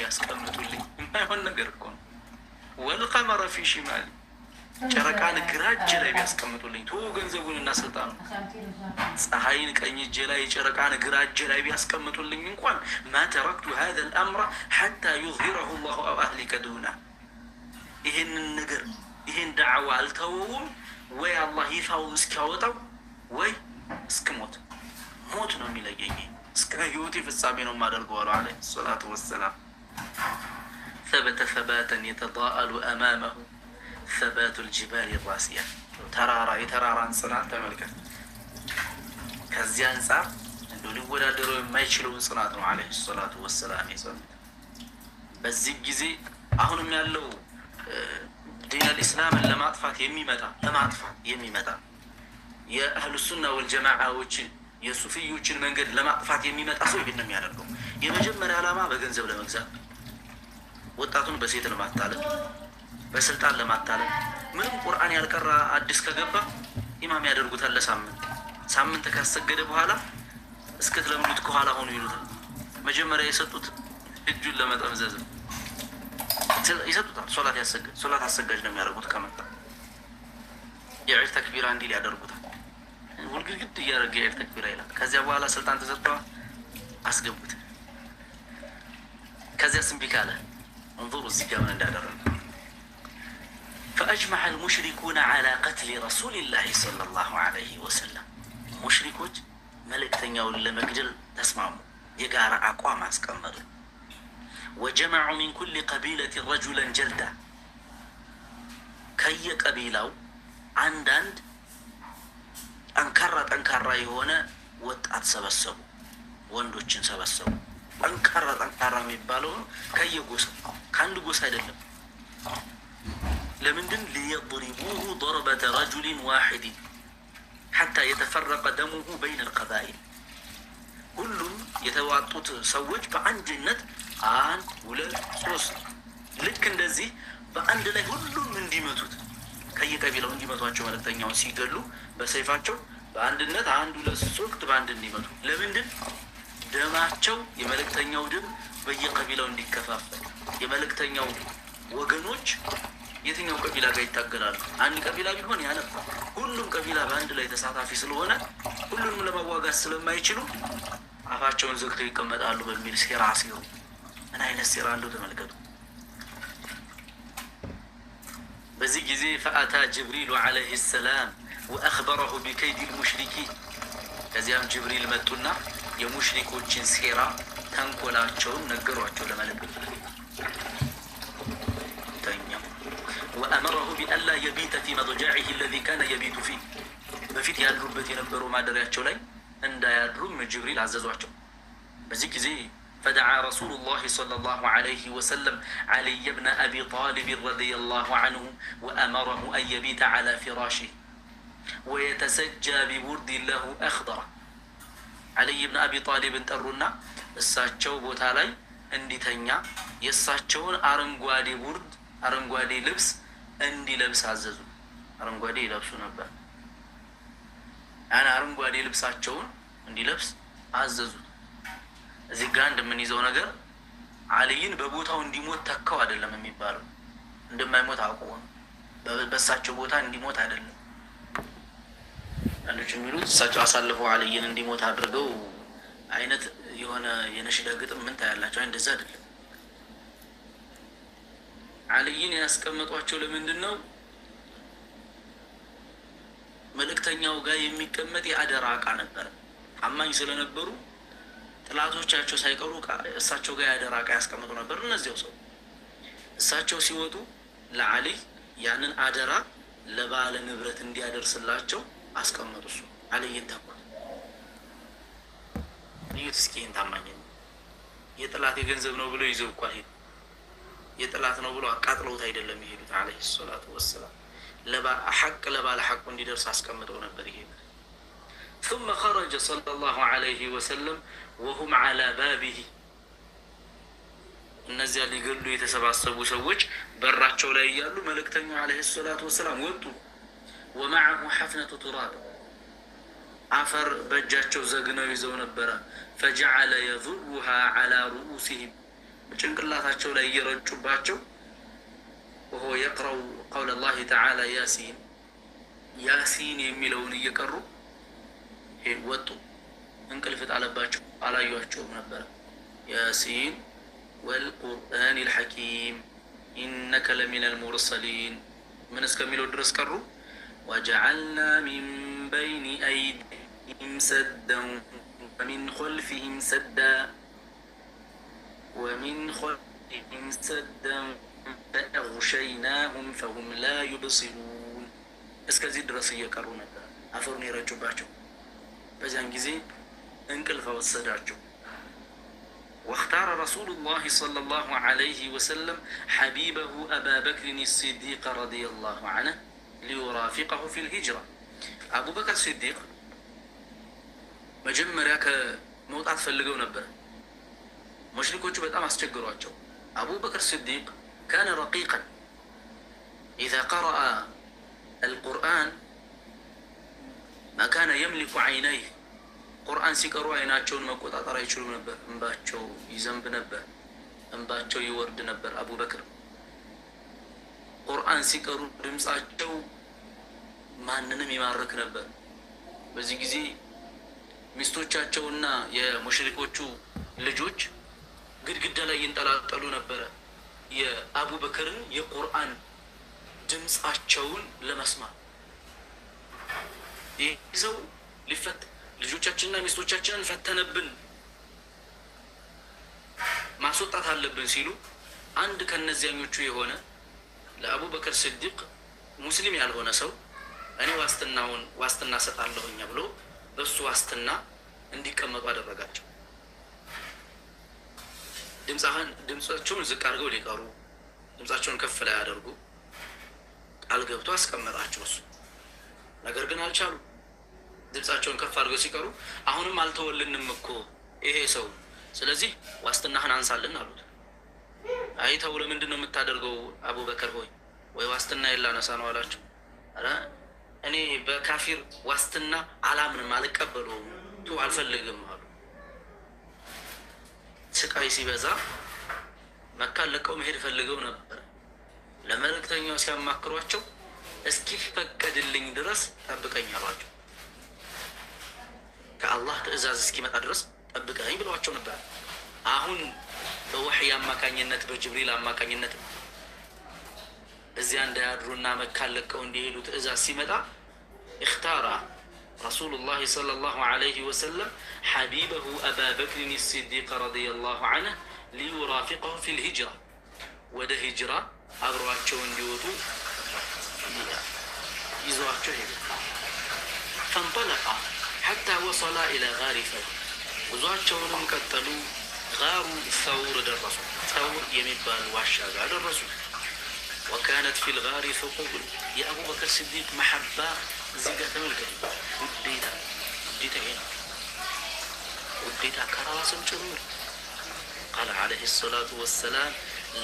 ቢያስቀምጡልኝ የማይሆን ነገር እኮ ነው። ወልቀመረ ፊ ሽማሊ ጨረቃን ግራ እጄ ላይ ቢያስቀምጡልኝ ቶ ገንዘቡን እና ስልጣኑ ፀሐይን ቀኝ እጄ ላይ ጨረቃን ግራ እጄ ላይ ቢያስቀምጡልኝ እንኳን ማ ተረክቱ ሀዘ ልአምረ ሐታ ዩዝሂረሁ ላሁ አው አህሊከ ዱና ይሄንን ነገር ይሄን ዳዕዋ አልተወውም ወይ አላህ ይፋውን እስኪያወጣው ወይ እስክሞት ሞት ነው የሚለየኝ እስከ ህይወቴ ፍጻሜ ነው የማደርገው አሉ ዓለይሂ ሰላቱ ወሰላም። ثبت ثباتا يتضاءل أمامه ثبات الجبال الراسية ተራራ የተራራን ጽናት ተመልከት። ከዚህ አንጻር እንደው ሊወዳደረው የማይችለውን ጽናት ነው ዓለይሂ ሰላቱ ወሰላም የጸኑት። በዚህ ጊዜ አሁንም ያለው ዲን አልኢስላምን ለማጥፋት የሚመጣ የአህሉ ሱና ወልጀማዓዎችን የሱፊዮችን መንገድ ለማጥፋት የሚመጣ ሰው ይሄን ነው የሚያደርገው። የመጀመሪያ ዓላማ በገንዘብ ለመግዛት፣ ወጣቱን በሴት ለማታለል፣ በስልጣን ለማታለል። ምንም ቁርአን ያልቀራ አዲስ ከገባ ኢማም ያደርጉታል። ሳምንት ካሰገደ በኋላ እስክትለምዱት ከኋላ ሆኑ ይሉታል። መጀመሪያ የሰጡት እጁን ለመጠምዘዝ ይሰጡታል። ሶላት አሰጋጅ ነው የሚያደርጉት። ከመጣ የዒድ ተክቢራ እንዲል ያደርጉታል። ሁልግድግድ እያደረገ የዒድ ተክቢራ ይላል። ከዚያ በኋላ ስልጣን ተሰጥተዋል፣ አስገቡት። ከዚያ ስንቢ ካለ እንظሩ እዚህ ጋር ምን እንዳደረገ فأجمع المشركون على قتل رسول الله صلى الله عليه وسلم ሙሽሪኮች መልእክተኛውን ለመግደል ተስማሙ። የጋራ አቋም አስቀመጡ። وجمعوا من كل قبيلة رجلا جلدا ከየቀቢላው አንዳንድ ጠንካራ የሆነ ወጣት ሰበሰቡ፣ ወንዶችን ሰበሰቡ። ጠንካራ የሚባለው ከየጎሳው ከአንድ ጎሳ አይደለም። ለምንድን ليضربوه ضربة رجل واحد حتى يتفرق دمه بين القبائل ሁሉም የተዋጡት ሰዎች በአንድነት 1 2 3 ልክ እንደዚህ በአንድ ላይ ሁሉም እንዲመቱት ከየቀቢላው እንዲመቷቸው መልእክተኛውን ሲገሉ በሰይፋቸው በአንድነት 1 2 3 በአንድ እንዲመቱ። ለምንድን ደማቸው የመልእክተኛው ደም በየቀቢላው እንዲከፋፈል። የመልእክተኛው ወገኖች የትኛው ቀቢላ ጋር ይታገላሉ? አንድ ቀቢላ ቢሆን ያለ ሁሉም ቀቢላ በአንድ ላይ ተሳታፊ ስለሆነ ሁሉንም ለማዋጋት ስለማይችሉ አፋቸውን ዘግተው ይቀመጣሉ በሚል ሴራ ሲሩ። ምን አይነት ሴራ እንደው ተመልከቱ። በዚህ ጊዜ فأتى جبريل عليه السلام وأخبره بكيد المشركين ከዚያም ጅብሪል መጡና የሙሽሪኮችን ሴራ ተንኮላቸውን ነገሯቸው ለመለክቱ። وأمره بألا يبيت في مضجعه الذي كان يبيت فيه በፊት ያሉበት የነበረው ማደሪያቸው ላይ እንዳያድሩም ጅብሪል አዘዟቸው። በዚህ ጊዜ فدعا رسول الله صلى الله عليه وسلم علي بن أبي طالب رضي الله عنه وأمره أن يبيت على فراشه ويتسجى ببرد له أخضر علي بن أبي طالب ጠሩና እሳቸው ቦታ ላይ እንዲተኛ የእሳቸውን አረንጓዴ ልብስ እንዲለብስ አዘዙ። አረንጓዴ ይለብሱ ነበር። አረንጓዴ ልብሳቸውን እንዲለብስ አዘዙ። እዚህ ጋር እንደምንይዘው ነገር አልይን በቦታው እንዲሞት ተካው አይደለም የሚባለው። እንደማይሞት አውቀው በእሳቸው ቦታ እንዲሞት አይደለም። አንዶች የሚሉት እሳቸው አሳልፈው አልይን እንዲሞት አድርገው አይነት የሆነ የነሽዳ ግጥም ምን ታያላችሁ? እንደዛ አይደለም። አልይን ያስቀመጧቸው ለምንድን ነው? መልእክተኛው ጋር የሚቀመጥ የአደራ ዕቃ ነበር። አማኝ ስለነበሩ ጥላቶቻቸው ሳይቀሩ እሳቸው ጋር የአደራ ዕቃ ያስቀምጡ ነበር። እነዚያው ሰው እሳቸው ሲወጡ ለአልይ ያንን አደራ ለባለ ንብረት እንዲያደርስላቸው አስቀመጡ። እሱ አልይን ተኩ። ልዩት እስኪን ታማኝ የጥላት የገንዘብ ነው ብሎ ይዘው እኮ ሄዱ። የጥላት ነው ብሎ አቃጥለውት አይደለም የሄዱት። አለይሂ ሰላቱ ወሰላም ለባለ ሐቁ እንዲደርስ አስቀምጠው ነበር ይሄዱ። ثم خرج صلى الله عليه وسلم وهم على بابه እነዚያ ሊገሉ የተሰባሰቡ ሰዎች በራቸው ላይ ያሉ መልእክተኛው አለይሂ ሰላቱ ወሰላም ወጡ። ومعه حفنة تراب አፈር በእጃቸው ዘግነው ይዘው ነበር። فجعل يذرها على رؤوسهم ጭንቅላታቸው ላይ እየረጩባቸው وهو يقرأ قول الله تعالى ياسين ያሲን የሚለውን እየቀሩ ወጡ። እንቅልፍት አለባቸው፣ አላዩአቸውም ነበር። ያሲን ወልቁርአን ልሐኪም ኢነከ ለሚን አልሙርሰሊን ምን እስከሚለው ድረስ ቀሩ። ወጀዐልና ሚን በይኒ አይዲሂም ሰደን ወሚን ኸልፊሂም ሰደን ፈአግሸይናሁም ፈሁም ላ ዩብሲሩን እስከዚህ ድረስ እየቀሩ ነበር። አፈሩን የረጩባቸው። በዚያን ጊዜ እንቅልፍ ወሰዳቸው። واختار رسول الله صلى الله عليه وسلم حبيبه أبا بكر الصديق رضي الله عنه ليرافقه في الهجرة. أبو بكر الصديق مجمّر ياك موطعت فلقوا نبر مشركوا جو بتأم أسجقروا. أبو بكر الصديق كان رقيقا إذا قرأ القرآن ما كان يملك عينيه. ቁርአን ሲቀሩ አይናቸውን መቆጣጠር አይችሉም ነበር። እንባቸው ይዘንብ ነበር፣ እንባቸው ይወርድ ነበር። አቡበክር ቁርአን ሲቀሩ ድምጻቸው ማንንም ይማርክ ነበር። በዚህ ጊዜ ሚስቶቻቸውና የሙሽሪኮቹ ልጆች ግድግዳ ላይ ይንጠላጠሉ ነበረ የአቡበክርን የቁርአን ድምጻቸውን ለመስማት። ይህ ሰው ሊፈት ልጆቻችንና ሚስቶቻችንን ፈተነብን ማስወጣት አለብን ሲሉ አንድ ከነዚያኞቹ የሆነ ለአቡበክር ስዲቅ ሙስሊም ያልሆነ ሰው እኔ ዋስትና ሰጣለሁኝ ብሎ በሱ ዋስትና እንዲቀመጡ አደረጋቸው። ድምጻቸውን ዝቅ አድርገው ሊቀሩ፣ ድምጻቸውን ከፍ ላይ ያደርጉ ቃል ገብቶ አስቀመጣቸው። እሱ ነገር ግን አልቻሉ። ድምጻቸውን ከፍ አድርገው ሲቀሩ አሁንም አልተወልንም እኮ ይሄ ሰው፣ ስለዚህ ዋስትናህን አንሳልን አሉት። አይ ተው፣ ለምንድን ነው የምታደርገው አቡበከር ሆይ? ወይ ዋስትና የላነሳ ነው አላቸው። አረ እኔ በካፊር ዋስትና አላምንም፣ አልቀበለውም፣ አልፈልግም አሉ። ስቃይ ሲበዛ መካን ለቀው መሄድ ፈልገው ነበር። ለመልእክተኛው ሲያማክሯቸው እስኪፈቀድልኝ ድረስ ጠብቀኝ አሏቸው። ከአላህ ትእዛዝ እስኪመጣ ድረስ ጠብቀኝ ብለዋቸው ነበር። አሁን በወሕይ አማካኝነት በጅብሪል አማካኝነት እዚያ እንዳያድሩና መካን ለቀው እንዲሄዱ ትእዛዝ ሲመጣ اختار رسول الله صلى الله عليه وسلم حبيبه أبا بكر الصديق رضي الله عنه ليرافقه في الهجرة. ወደ ሂጅራ አብረዋቸው እንዲወጡ ይዘዋቸው ሄዱ። فانطلقا حتى وصل إلى غار ثور. وزوجهم قتلوا غار ثور درسوا. ثور يمبال واشا درسوا. وكانت في الغار ثقوب. يا أبو بكر الصديق محبة زيادة ملكة. وديتا كراسم جمر. قال عليه الصلاة والسلام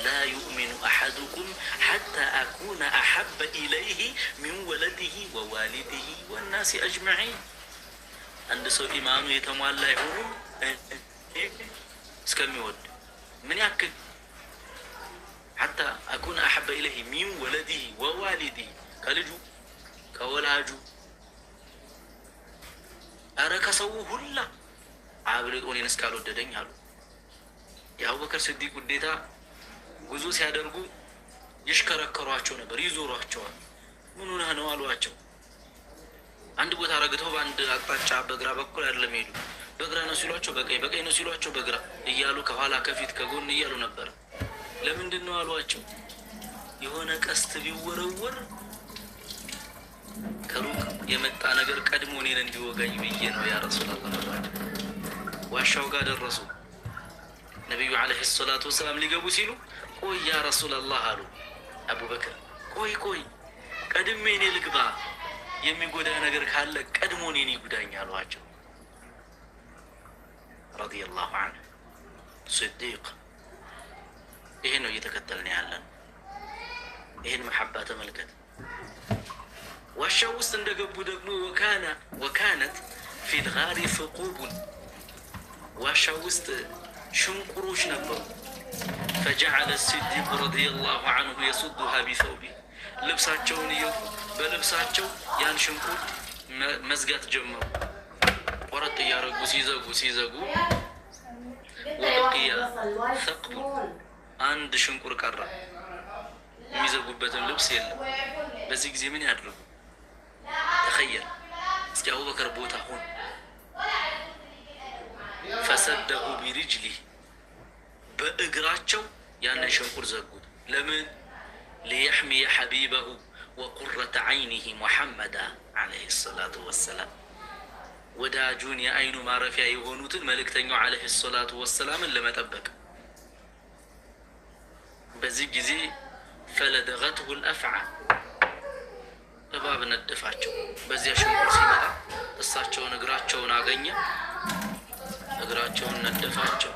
لا يؤمن أحدكم حتى أكون أحب إليه من ولده ووالده والناس أجمعين. عند سو إمامه يتمالى يقول اسكمي ود من يأكل حتى أكون أحب إليه من ولده ووالده كالجو كولاجو أراك سوه هلا عابلت أوني نسكالو الددين هالو. يا أبو بكر الصديق وديتا ጉዞ ሲያደርጉ ይሽከረከሯቸው ነበር፣ ይዞሯቸዋል። ምን ሆነህ ነው አሏቸው። አንድ ቦታ ረግተው በአንድ አቅጣጫ በግራ በኩል አይደለም ሄዱ። በግራ ነው ሲሏቸው በቀኝ፣ በቀኝ ነው ሲሏቸው በግራ እያሉ ከኋላ ከፊት ከጎን እያሉ ነበር። ለምንድን ነው አሏቸው። የሆነ ቀስት ቢወረወር ከሩቅ የመጣ ነገር ቀድሞ እኔን እንዲወጋኝ ብዬ ነው ያ ረሱላህ። ዋሻው ጋር ደረሱ። ነቢዩ ዓለይሂ ሰላቱ ወሰላም ሊገቡ ሲሉ ቆይ ያ ረሱላላህ አሉ። አቡበክር ቆይ ቀድሜ እኔ ልግባ፣ የሚጎዳ ነገር ካለ ቀድሞ እኔን ይጉዳኝ አሏቸው። ረዲየላሁ ዐንሁ ስዲቅ። ይሄ ነው እየተከተልን ያለን። ይሄን መሐባ ተመልከት። ዋሻው ውስጥ እንደገቡ ደግሞ ወካነት ፊል ጋሪ ፍቁቡን፣ ዋሻው ውስጥ ሽንቁሮች ነበሩ። ፈጀዐለ ሲዲቅ ረዲየላሁ ዐንሁ የሱዱሃ ቢሰውቢ ልብሳቸውን በልብሳቸው ያን ሽንኩርት መዝጋት ጀመሩ። ቆረጥ እያረጉ ሲዘጉ ወበቂየ ሰቅቡ አንድ ሽንቁር ቀራ። የሚዘጉበትን ልብስ የለም። በዚህ ጊዜ ምን ያድርጉ? ተኸየል እስኪ አቡበከር ቦታ ሆን ፈሰደሁ ቢሪጅሊህ በእግራቸው ያንን ሽንቁር ዘጉት። ለምን? ሊየሕሚየ ሐቢበሁ ወቁረተ ዐይኒህ ሙሐመዳ ዓለይሂ ሰላቱ ወሰላም ወዳጁን የአይኑ ማረፊያ የሆኑትን መልእክተኛው ዓለይሂ ሰላቱ ወሰላምን ለመጠበቅ። በዚህ ጊዜ ፈለደገትሁ ልአፍዓ እባብ ነደፋቸው። በዚያ ሽንቁር ሲመጣ እሳቸውን እግራቸውን አገኘ፣ እግራቸውን ነደፋቸው።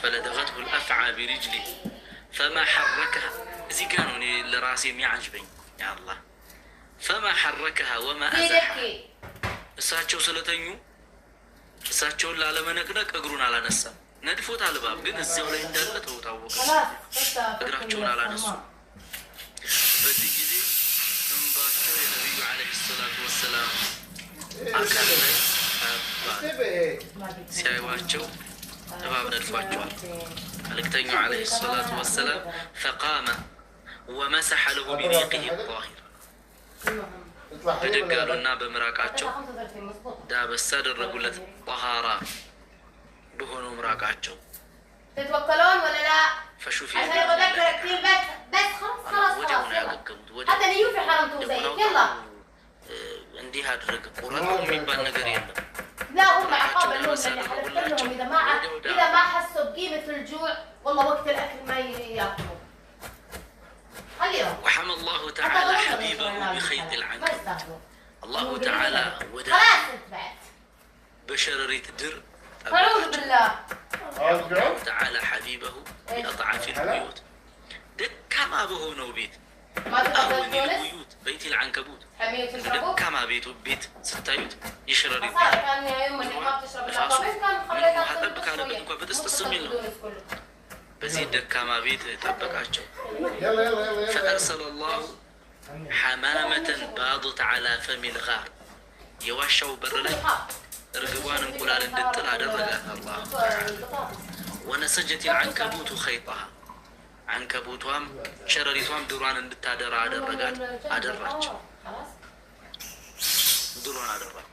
ፈለደገትሁ ልአፍዓ ቢሪጅሊ ፈማ ሐረከሃ እዚህ ጋ ነው እኔ ለራሴ የሚያጅበኝ ያአላህ። ፈማ ሐረከሃ ወማ አዛሐ እሳቸው ስለተኙ እሳቸውን ላለመነቅነቅ እግሩን አላነሳም። ነድፎታል እባብ ግን እዚያው ላይ እንዳለ ተውታወቀ። እግራቸውን አላነሱ። በዚህ ጊዜ እንባቸው የነቢዩ ዓለይሂ ሰላቱ ወሰላም አካል ላይ ሲያዩዋቸው እባብ ነድፏቸዋል። መልእክተኛው ዓለይሂ ሰላቱ ወሰላም ፈቃመ ወመሰሐ ለሁ ቢሪቂሂ ጣሂር ብድግ አሉና በምራቃቸው ዳበስ አደረጉለት። ጠሃራ በሆነው ምራቃቸው ፈሹፊ ወዲያው ነው ያገገሙት። እንዲህ አድርግ ቁረጥ የሚባል ነገር የለም። وحمى الله تعالى حبيبه بخيط العنكبوت الله تعالى ودا بشرريت در الله تعالى حبيبه بأضعاف البيوت دكما بهونو بيت أهون البيوت بيت العنكبوت دكما بيت ستايوت يشرريت حتى على بدك بتستسمي له በዚህ ደካማ ቤት ጠበቃቸው። ፈአርሰለ ላሁ ሐማመተን ባضት ዐላ ፈሚል ጋር የዋሻው በር ላይ እርግቧን እንቁላል እንድጥል አደረጋት አላሁ ተዓላ። ወነሰጀት ልዐንከቡቱ ኸይጣሃ አንከቡቷም ሸረሪቷም ድሯን እንድታደራ አደራች። ድሯን አደራች።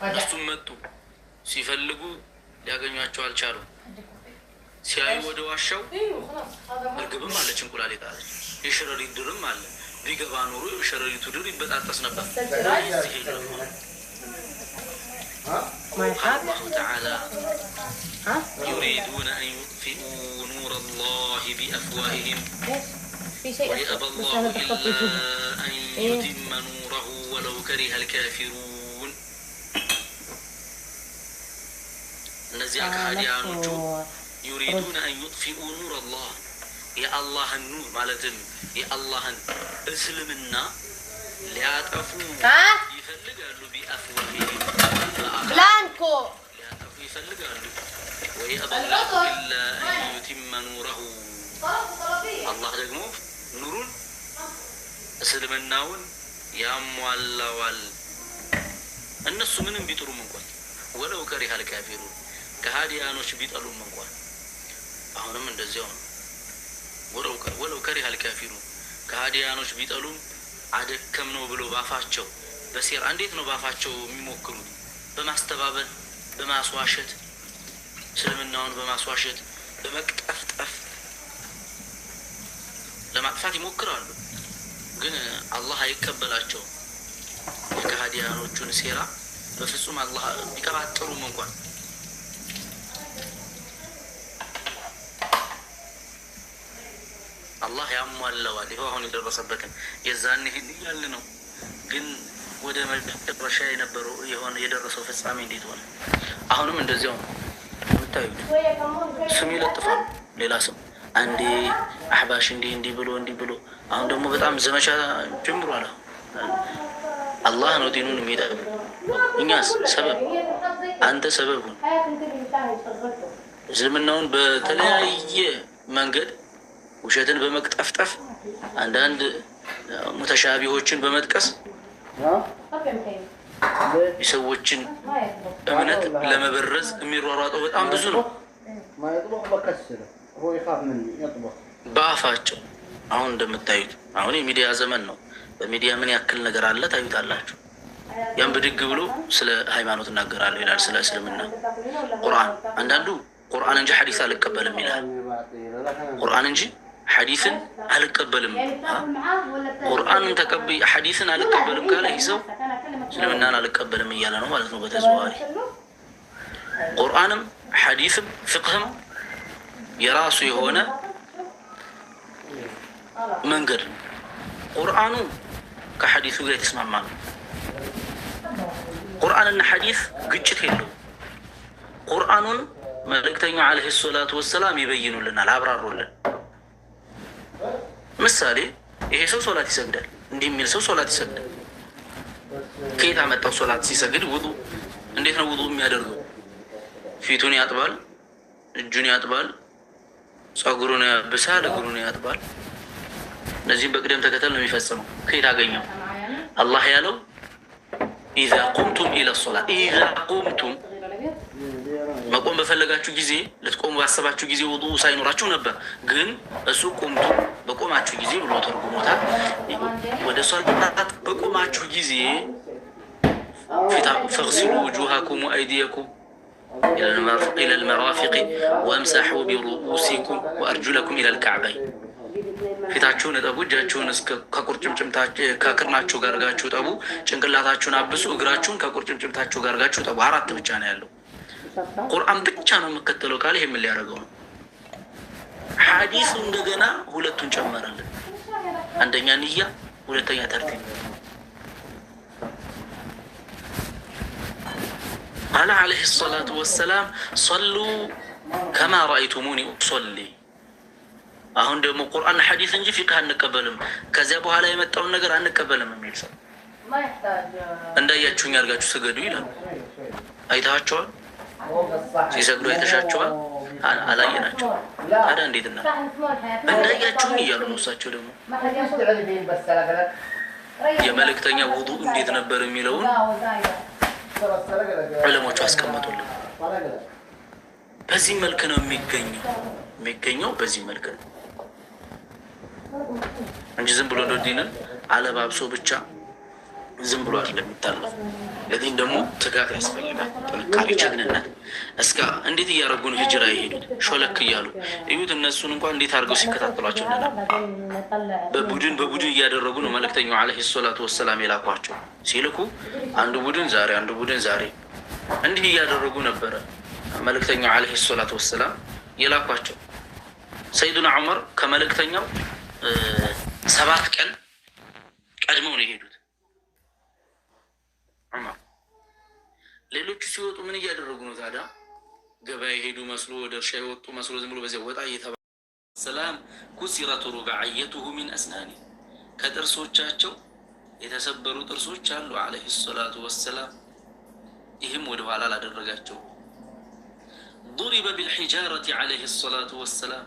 እነሱም መጡ። ሲፈልጉ ሊያገኟቸው አልቻሉም። ሲያዩ ወደ ዋሻው እርግብም አለች፣ እንቁላል የጣለች፣ የሸረሪት ድርም አለ። ቢገባ ኖሮ የሸረሪቱ ድር ይበጣጠስ ነበር። አላሁ ተዓላ ዩሪዱነ አን ዩጥፊኡ ኑረ ላሂ ቢአፍዋሂሂም ወየአባ ላሁ ኢላ አን ዩቲመ ኑረሁ ወለው ከሪሀ ልካፊሩን። እነዚያ ከሃዲያኖቹ ዩሪዱነ አን ዩጥፊኡ ኑረ ላህ የአላህን ኑር ማለትም የአላህን እስልምና ሊያጠፉ ይፈልጋሉ። ቢአፍዋሂሂም ሊያጠፉ ይፈልጋሉ። ወየአባ ላሁ ኢላ አን ዩቲመ ኑረሁ አላህ ደግሞ ኑሩን እስልምናውን ያሟላዋል። እነሱ ምንም ቢጥሩም እንኳን ወለው ከሪሀ ልካፊሩን ከሃዲያኖች ቢጠሉም እንኳን አሁንም እንደዚያው ነው። ወለው ከሪሀ ልካፊሩን ከሃዲያኖች ቢጠሉም አደከም ነው ብሎ ባፋቸው በሴራ እንዴት ነው ባፋቸው የሚሞክሩት? በማስተባበል በማስዋሸት እስልምናውን በማስዋሸት በመቅጠፍጠፍ ለማጥፋት ይሞክራሉ። ግን አላህ አይቀበላቸውም። የከሃዲያኖቹን ሴራ በፍጹም አላህ ቢቀባጥሩም እንኳን አላህ ያሟላዋል። ይኸው አሁን የደረሰበትን የዛን ይህን እያለ ነው። ግን ወደ መጨረሻ የነበረው የሆነ የደረሰው ፍጻሜ እንዴት ሆነ? አሁንም እንደዚያው ነው የምታዩት። ስም ይለጥፋሉ፣ ሌላ ስም አንዴ አህባሽ እንዲህ ብሎ አሁን ደግሞ በጣም ዘመቻ ጀምሯል። አላህ ነው ዲኑን የሚጠቅም። እኛስ ሰበብ፣ አንተ ሰበቡን እስልምናውን በተለያየ መንገድ ውሸትን በመቅጠፍጠፍ አንዳንድ ሙተሻቢሆችን በመጥቀስ የሰዎችን እምነት ለመበረዝ የሚሯሯጠው በጣም ብዙ ነው። በአፋቸው አሁን እንደምታዩት አሁን የሚዲያ ዘመን ነው። በሚዲያ ምን ያክል ነገር አለ ታዩታላችሁ። ያን ብድግ ብሎ ስለ ሃይማኖት እናገራለሁ ይላል፣ ስለ እስልምና ቁርአን። አንዳንዱ ቁርአን እንጂ ሐዲስ አልቀበልም ይላል። ቁርአን እንጂ ሐዲስን አልቀበልም። ቁርአንን ተቀበይ ሐዲስን አልቀበልም ካለ ይህ ሰው እስልምናን አልቀበልም እያለ ነው ማለት ነው በተዘዋዋሪ። ቁርአንም ሐዲስም ፍቅህም የራሱ የሆነ መንገድ ነው። ቁርአኑ ከሐዲሱ ጋር የተስማማ ነው። ቁርአንና ሐዲስ ግጭት የለው። ቁርአኑን መልእክተኛው አለይሂ ሰላቱ ወሰላም ይበይኑልናል፣ አብራሩልን። ምሳሌ ይሄ ሰው ሶላት ይሰግዳል፣ እንዲህ የሚል ሰው ሶላት ይሰግዳል። ከየት አመጣው? ሶላት ሲሰግድ ውዱ እንዴት ነው ውዱ የሚያደርገው? ፊቱን ያጥባል፣ እጁን ያጥባል፣ ጸጉሩን ያብሳል፣ እግሩን ያጥባል። እነዚህም በቅደም ተከተል ነው የሚፈጽመው። ከየት አገኘው? አላህ ያለው ኢዛ ቁምቱም ኢለ ሶላት፣ ኢዛ ቁምቱም መቆም በፈለጋችሁ ጊዜ ልትቆሙ ባሰባችሁ ጊዜ ውዱ ሳይኖራችሁ ነበር። ግን እሱ ቁምቱ በቆማችሁ ጊዜ ብሎ ተርጉሞታል። ወደ ሶላት በቆማችሁ ጊዜ ፈግሲሉ ውጁሃኩም ወአይዲየኩም ኢለል መራፊቅ ወምሳሑ ቢሩኡሲኩም ወአርጁለኩም ኢለል ከዕበይን። ፊታችሁን እጠቡ፣ እጃችሁን ከቁርጭምጭምታችሁ ከክርናችሁ ጋር አድርጋችሁ እጠቡ፣ ጭንቅላታችሁን አብሱ፣ እግራችሁን ከቁርጭምጭምታችሁ ጋር አድርጋችሁ እጠቡ። 4 ብቻ ነው ያለው። ቁርአን ብቻ ነው የምከተለው ካለ ይሄ ምን ሊያደርገው ነው? ሐዲሱ እንደገና 2ቱን ጨመረልን። አንደኛ ንያ፣ ሁለተኛ ተርቲብ። ቃለ አለይሂ ሰላቱ ወሰላም ሰሉ ከማ ረአይቱሙኒ ኡሰሊ። አሁን ደግሞ ቁርአን ሐዲስ እንጂ ፊቅህ አንቀበልም፣ ከዚያ በኋላ የመጣውን ነገር አንቀበልም የሚል ሰው እንዳያችሁኝ አድርጋችሁ ስገዱ ይላል። አይታችኋል? ሲሰግዱ አይተሻቸዋል? አላየናቸው። ታዲያ እንዴት እና እንዳያችሁኝ እያሉ ነው። እሳቸው ደግሞ የመልእክተኛ ውዱ እንዴት ነበር የሚለውን ዕለሞቹ አስቀመጡልን። በዚህ መልክ ነው የሚገኘው በዚህ መልክ ነው እንጂ ዝም ብሎ ዲንን አለባብሶ ብቻ ዝም ብሎ አይደለም የሚታለፍ። ለዚህም ደግሞ ትጋት ያስፈልጋል፣ ጥንካሬ፣ ጀግንነት። እስከ እንዴት እያደረጉ ነው ሂጅራ የሄዱት? ሾለክ እያሉ እዩት። እነሱን እንኳን እንዴት አድርገው ሲከታተሏቸው እንደነበር በቡድን እያደረጉ ነው መልእክተኛው አለይሂ ሰላቱ ወሰላም የላኳቸው። ሲልኩ አንዱ ቡድን ዛሬ፣ አንዱ ቡድን ዛሬ፣ እንዲህ እያደረጉ ነበረ መልእክተኛው አለይሂ ሰላቱ ወሰላም የላኳቸው። ሰይዱና ዑመር ከመልእክተኛው 7 ቀን ቀድመው ነው የሄዱት። ሌሎቹ ሲወጡ ምን እያደረጉ ነው ታዲያ? ገበያ የሄዱ መስሎ ወደ እርሻ የወጡ መስሎ ዝም ብሎ በዚያ ወጣ እየተባለ ሰላም ኩሲረት ሩባዕየቱሁ ሚን አስናኒ፣ ከጥርሶቻቸው የተሰበሩ ጥርሶች አሉ አለይሂ ሰላቱ ወሰላም። ይህም ወደ ኋላ ላደረጋቸው ضرب بالحجارة عليه الصلاة والسلام،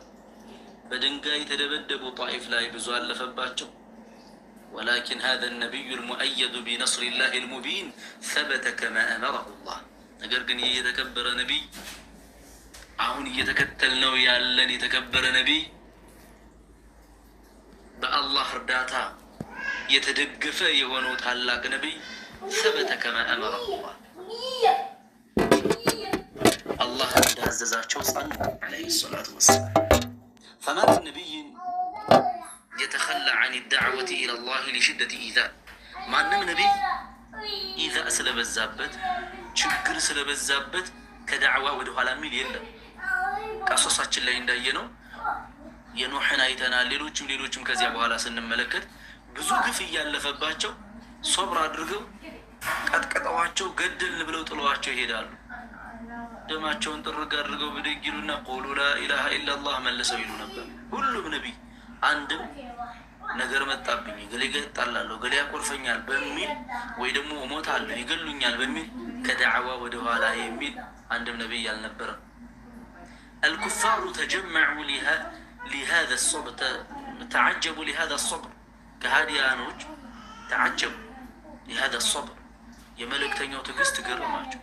በድንጋይ ተደበደቡ። ጣኢፍ ላይ ብዙ አለፈባቸው። ولكن هذا النبي المؤيد بنصر الله المبين ثبت كما أمره الله. ነገር ግን የተከበረ ነቢይ አሁን እየተከተልነው ያለን የተከበረ ነቢይ በአላህ እርዳታ የተደገፈ የሆነው ታላቅ ነቢይ ثبت كما أمره الله، አላህ እንዳዘዛቸው ጸኑ عليه الصلاة والسلام. فما من نبي يتخلى عن الدعوة إلى الله لشدة إيذاء. ما نم نبي إيذاء سلبزابت ችግር ስለበዛበት ከዳዕዋ ወደ ኋላ የሚል የለም። ቀሶሳችን ላይ እንዳየነው የኖህን አይተናል። ሌሎችም ከዚያ በኋላ ስንመለከት ብዙ ግፍ እያለፈባቸው ሶብር አድርገው ቀጥቀጠዋቸው ገደልን ብለው ጥለዋቸው ይሄዳሉ። ደማቸውን ጥርግ አድርገው ብድግ ይሉና ቁሉ ላ ኢላሃ ኢላላህ መልሰው ይሉ ነበር። ሁሉም ነቢይ አንድም ነገር መጣብኝ ገሌ ገጣላለሁ ገሌ ያኮርፈኛል በሚል ወይ ደግሞ ሞታለሁ ይገሉኛል በሚል ከዳዕዋ ወደ ኋላ የሚል አንድም ነቢይ አልነበረም። الكفار لهذا الصبر تعجبوا لهذا الصبر كهاديانوج تعجبوا لهذا الصبر يملك تنيو تقست قرماجو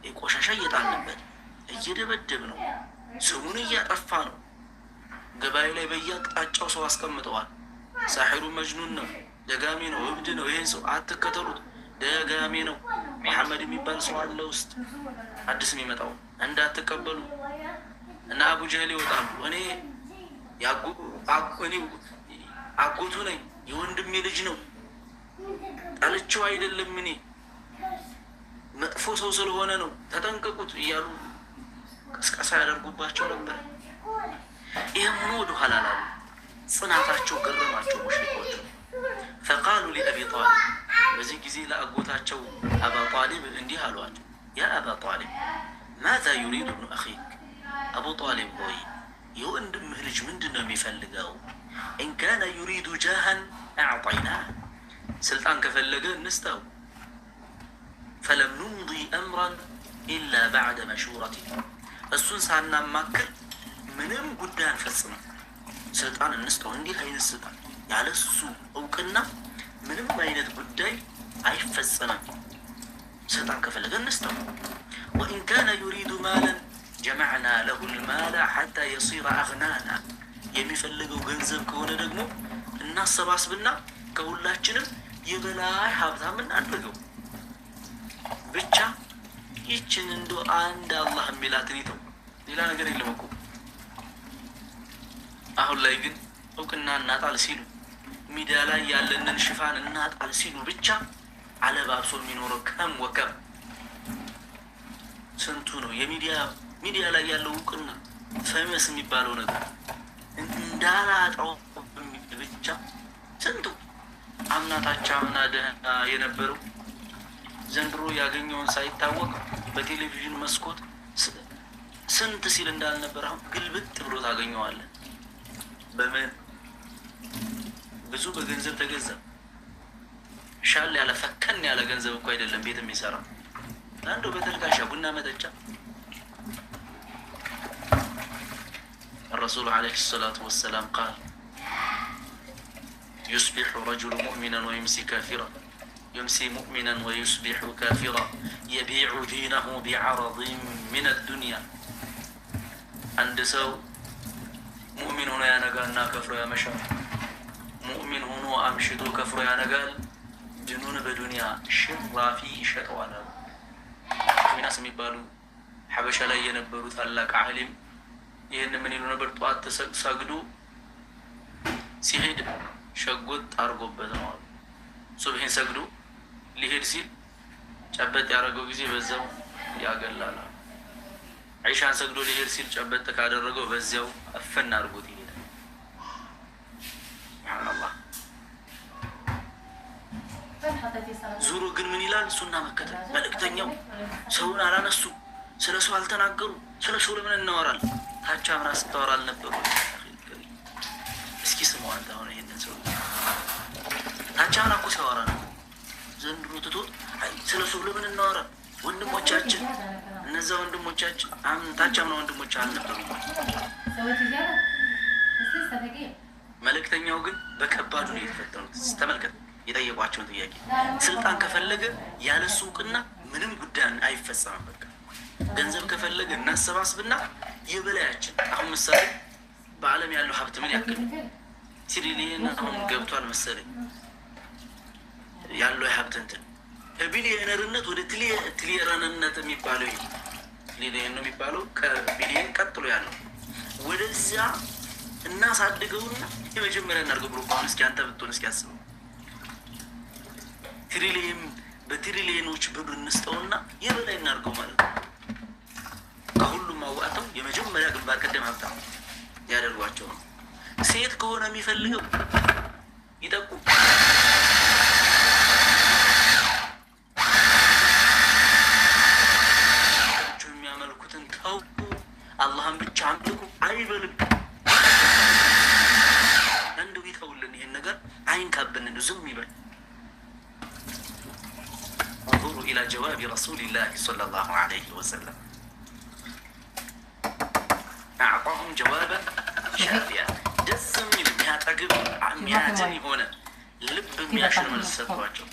يقوشاشا يطعنبت እየደበደብ ነው ስሙን እያጠፋ ነው ገበያ ላይ በየአቅጣጫው ሰው አስቀምጠዋል ሳሒሩ መጅኑን ነው ደጋሚ ነው እብድ ነው ይሄን ሰው አትከተሉት ደጋሚ ነው መሐመድ የሚባል ሰው አለ ውስጥ አዲስ የሚመጣው እንዳትቀበሉ እና አቡ ጀህል ይወጣሉ እኔ አጎቱ ነኝ የወንድሜ ልጅ ነው ጣልቼው አይደለም እኔ መጥፎ ሰው ስለሆነ ነው ተጠንቀቁት እያሉ ቅስቀሳ ያደርጉባቸው ነበር ይህም ወደ ኋላ ላሉ ጽናታቸው ገረማቸው ሙሽሪኮች فقالوا لأبي طالب በዚህ ጊዜ ለአጎታቸው አባ ጣሊብ እንዲህ አሏቸው ያ አባ ጣሊብ ماذا يريد ابن أخيك أبو طالب ሆይ የወንድምህ ልጅ ምንድነው የሚፈልገው إن كان يريد جاها أعطيناه ስልጣን ከፈለገ እንስጠው فلم نمضي أمرا إلا بعد مشورته እሱን ሳናማክር ምንም ጉዳይ አንፈጽምም ስልጣን እንስጠው እንዲህ አይነት ስልጣን ያለሱ እውቅና ምንም አይነት ጉዳይ አይፈጸምም ስልጣን ከፈለገ እንስጠው وإن كان يريد مالا جمعنا له المال حتى يصير أغنانا የሚፈልገው ገንዘብ ከሆነ ደግሞ እናሰባስብና ከሁላችንም የበላይ ሀብታም እናድርገው ብቻ ይችን እንዶ አንድ አላህ የሚላትን ይተው ሌላ ነገር የለም እኮ አሁን ላይ ግን እውቅና እናጣል ሲሉ ሚዲያ ላይ ያለንን ሽፋን እናጣል ሲሉ ብቻ አለባብሶ የሚኖረው ከም ወከም ስንቱ ነው የሚዲያ ላይ ያለው እውቅና ፈመስ የሚባለው ነገር እንዳላጣው ብቻ ስንቱ አምናታቻውና ደህና የነበረው ዘንድሮ ያገኘውን ሳይታወቅ በቴሌቪዥን መስኮት ስንት ሲል እንዳልነበር አሁን ግልብጥ ብሎ ታገኘዋለህ በምን ብዙ በገንዘብ ተገዛ ሻል ያለ ፈከን ያለ ገንዘብ እኮ አይደለም ቤት የሚሰራ አንዱ በተልካሻ ቡና መጠጫ الرسول عليه الصلاة والسلام قال يصبح رجل مؤمنا ويمسي كافرا يمسي مؤمنا ويصبح كافرا يبيع دينه بعرض من الدنيا عند سو مؤمن هنا ينقالنا كفر يا مشا مؤمن هنا أمشدو كفر يا نقال جنون بدنيا شرافي شتوانا في ناس يبالو حبش لا ينبرو ثلاك عالم ይህን ምን ይሉ ነበር ጧት ተሰግዱ ሲሄድ ሸጉጥ አርጎበት ነው ሱብሂን ሰግዱ ሊሄድ ሲል ጨበጥ ያረገው ጊዜ በዛው ያገላል አይሻን ሰግዶ ሊሄድ ሲል ጨበጥ ካደረገው በዛው አፈን አርጎት ይሄዳል ሱብሃንአላህ ዙሩ ግን ምን ይላል ሱና መከተል መልእክተኛው ሰውን አላነሱ ስለሱ አልተናገሩ ስለሱ ለምን እናወራል ታቻ አምራስ ተወራል ነበር እስኪ ስሙ አንተ አሁን ይሄንን ሰው ታቻና እኮ ሲያወራ ነው ዘንድሮ ትቶት አይ ስለሱ ለምን እናወራ ወንድሞቻችን እነዛ ወንድሞቻችን ታቻምና ወንድሞች አልነበሩ መልእክተኛው ግን በከባዱ ነው የተፈተኑት ተመልከት የጠየቋቸውን ጥያቄ ስልጣን ከፈለገ ያለሱ እውቅና ምንም ጉዳይ አይፈጸምም በቃ ገንዘብ ከፈለገ እናሰባስብና የበላያችን አሁን ምሳሌ በአለም ያለው ሀብት ምን ያክል ትሪሊየን አሁን ገብቷል መሰለኝ ያለው ሀብት እንትን ከቢሊየነርነት ወደ ትሪሊየንነት የሚባለው ትሪሊየን ነው የሚባለው ከቢሊየን ቀጥሎ ያለው ወደዛ እናሳድገውና የመጀመሪያ እናድርገው ብሎ ባሁን እስኪ አንተ ብትሆን እስኪ አስበው ትሪሊየን በትሪሊየኖች ብር እንስጠውና የበላይ እናድርገው ማለት ነው ከሁሉም አዋጣው የመጀመሪያ ግንባር ቀደም ሀብታም ያደርጓቸው ነው ሴት ከሆነ የሚፈልገው ይጠቁ የሚያመልኩትን ተው አላህን ብቻ አምልኩ አይበልም እንደው ይተውልን ይሄን ነገር አይንካብን እንደው ዝም ይበል انظروا الى جواب رسول الله صلى الله عليه وسلم أعطاهم جوابا ሻፊያ ደስ የሚል የሚያጠግብ የሚያድን የሆነ ልብ የሚያሽል መልስ ሰጥቷቸው